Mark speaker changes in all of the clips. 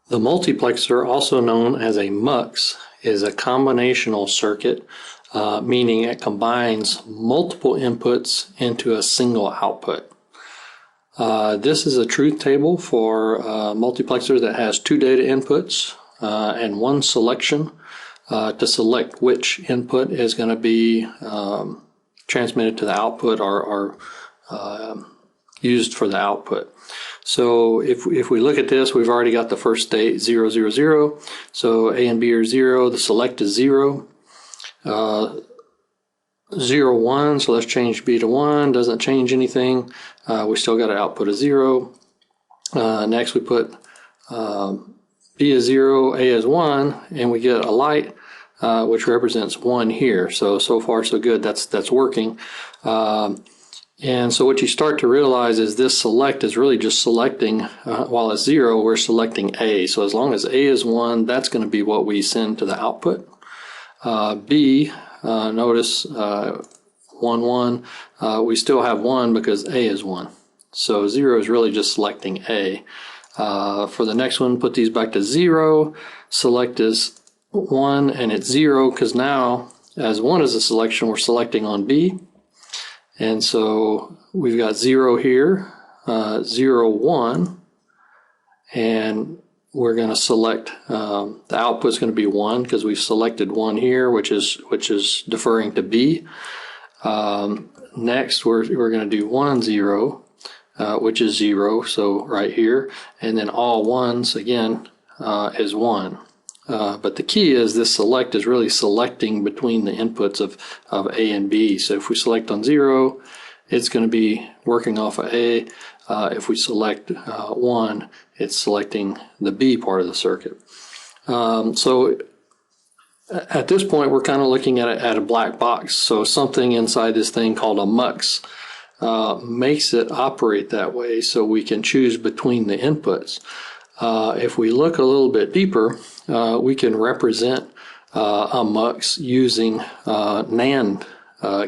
Speaker 1: The multiplexer, also known as a MUX, is a combinational circuit, meaning it combines multiple inputs into a single output. This is a truth table for a multiplexer that has two data inputs and one selection to select which input is going to be transmitted to the output or used for the output. So if we look at this, we've already got the first state 0, 0, 0. So A and B are 0. The select is 0. 0, 1. So let's change B to 1. Doesn't change anything. We still got an output of 0. Next we put B is 0, A is 1, and we get a light which represents 1 here. So far so good. That's working. And so what you start to realize is this select is really just selecting, while it's 0, we're selecting A. So as long as A is 1, that's going to be what we send to the output. B, notice 1, 1, we still have 1 because A is 1. So 0 is really just selecting A. For the next one, put these back to 0. Select is 1 and it's 0 because now, as 1 is a selection, we're selecting on B. And so we've got 0 here, 0, 1, and we're going to select, the output is going to be 1 because we've selected 1 here, which is deferring to B. Next, we're going to do 1, 0, which is 0, so right here, and then all ones again is 1. But the key is this select is really selecting between the inputs of A and B. So if we select on 0, it's going to be working off of A. If we select 1, it's selecting the B part of the circuit. So at this point, we're kind of looking at a black box. So something inside this thing called a MUX makes it operate that way so we can choose between the inputs. If we look a little bit deeper, we can represent a MUX using NAND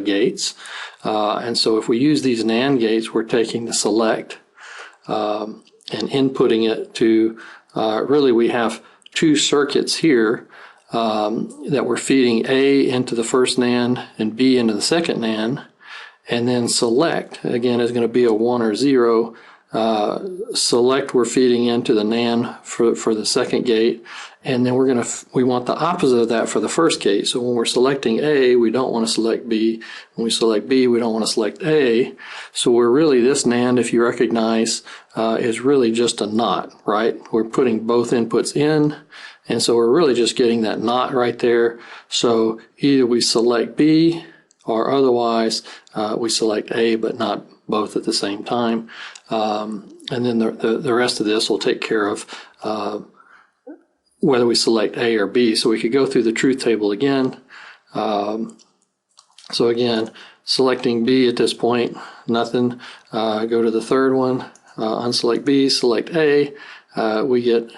Speaker 1: gates. And so if we use these NAND gates, we're taking the select and inputting it to, really we have two circuits here that we're feeding A into the first NAND and B into the second NAND. And then select, again, is going to be a 1 or 0. Select we're feeding into the NAND for the second gate, and then we want the opposite of that for the first gate. So when we're selecting A, we don't want to select B. When we select B, we don't want to select A. So we're really, this NAND, if you recognize, is really just a NOT, right? We're putting both inputs in, and so we're really just getting that NOT right there. So either we select B or otherwise we select A, but not both at the same time. And then the rest of this will take care of whether we select A or B. So we could go through the truth table again. So again, selecting B at this point, nothing. Go to the third one, unselect B, select A. We get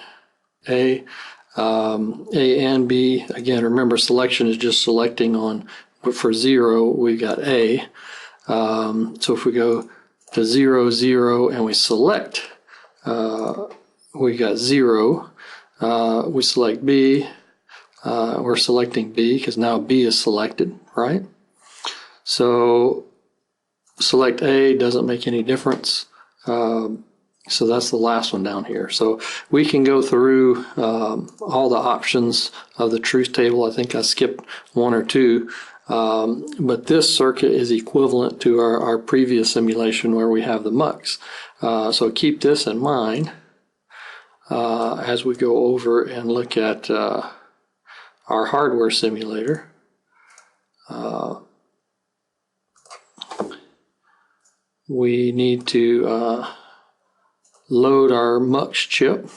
Speaker 1: A. A and B. Again, remember selection is just selecting on, but for 0, we got A. So if we go to 0, 0, and we select, we got 0. We select B. We're selecting B because now B is selected, right? So select A doesn't make any difference. So that's the last one down here. So we can go through all the options of the truth table. I think I skipped 1 or 2. But this circuit is equivalent to our previous simulation where we have the MUX. So keep this in mind as we go over and look at our hardware simulator. We need to load our MUX chip.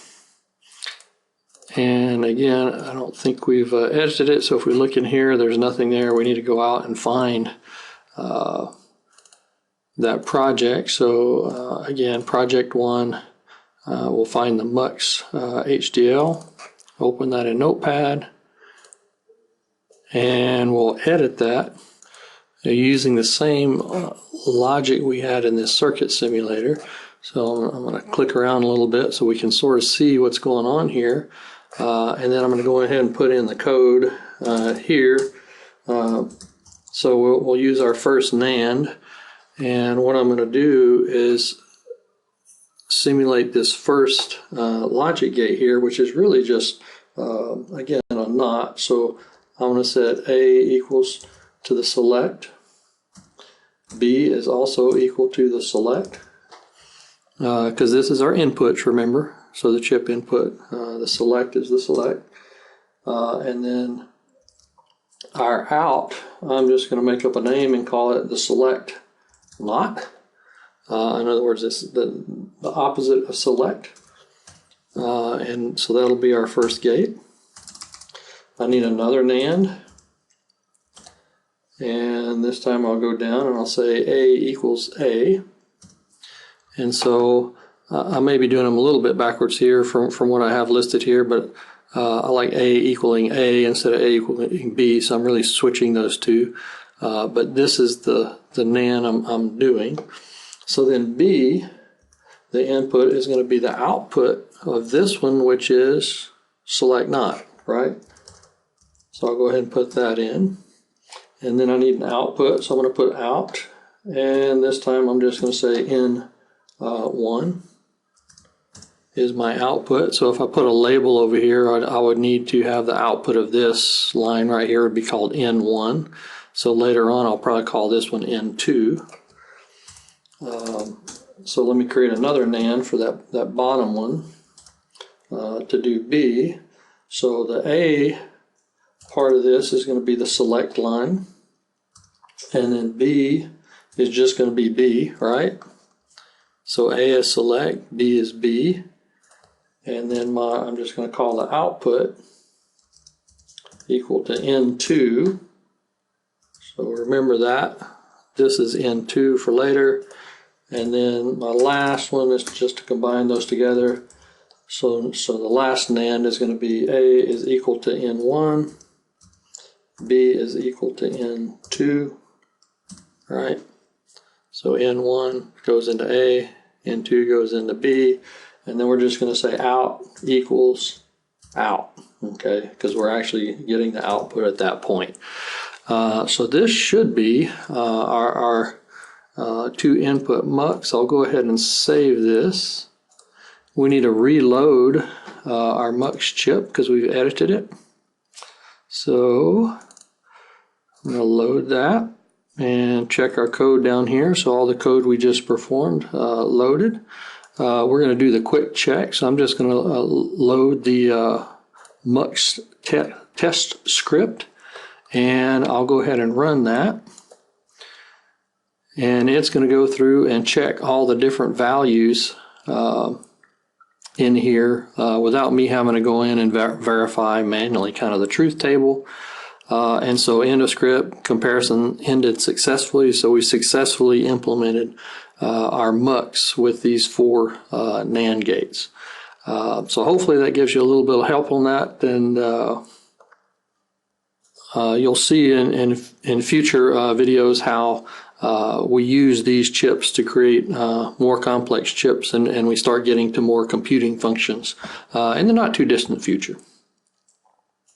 Speaker 1: And again, I don't think we've edited it, so if we look in here, there's nothing there. We need to go out and find that project. So again, project 1, we'll find the MUX HDL, open that in Notepad, and we'll edit that using the same logic we had in this circuit simulator. So I'm going to click around a little bit so we can sort of see what's going on here. And then I'm going to go ahead and put in the code here. So we'll use our first NAND. And what I'm going to do is simulate this first logic gate here, which is really just, again, a NOT. So I'm going to set A equals to the select. B is also equal to the select. Because this is our inputs, remember? So the chip input, the select is the select. And then our out, I'm just going to make up a name and call it the select NOT. In other words, it's the opposite of select. And so that'll be our first gate. I need another NAND. And this time I'll go down and I'll say A equals A. And so I may be doing them a little bit backwards here from what I have listed here, but I like A equaling A instead of A equaling B, so I'm really switching those two. But this is the NAND I'm doing. So then B, the input, is going to be the output of this one, which is select NOT, right? So I'll go ahead and put that in. And then I need an output, so I'm going to put out. And this time I'm just going to say N1 is my output. So if I put a label over here, I would need to have the output of this line right here would be called N1. So later on I'll probably call this one N2. So let me create another NAND for that bottom one to do B. So the A part of this is going to be the select line, and then B is just going to be B, right? So A is select, B is B, and then I'm just going to call the output equal to N2. So remember that. This is N2 for later. And then my last one is just to combine those together. So the last NAND is going to be A is equal to N1, B is equal to N2, right? So N1 goes into A, N2 goes into B, and then we're just going to say out equals out, okay? Because we're actually getting the output at that point. So this should be our two input mux. I'll go ahead and save this. We need to reload our mux chip because we've edited it. So I'm going to load that and check our code down here. So all the code we just performed loaded. We're going to do the quick check. So I'm just going to load the mux test script, and I'll go ahead and run that. And it's going to go through and check all the different values in here without me having to go in and verify manually kind of the truth table. And so end of script, comparison ended successfully. So we successfully implemented our mux with these 4 NAND gates. So hopefully that gives you a little bit of help on that. And you'll see in future videos how we use these chips to create more complex chips, and we start getting to more computing functions in the not too distant future.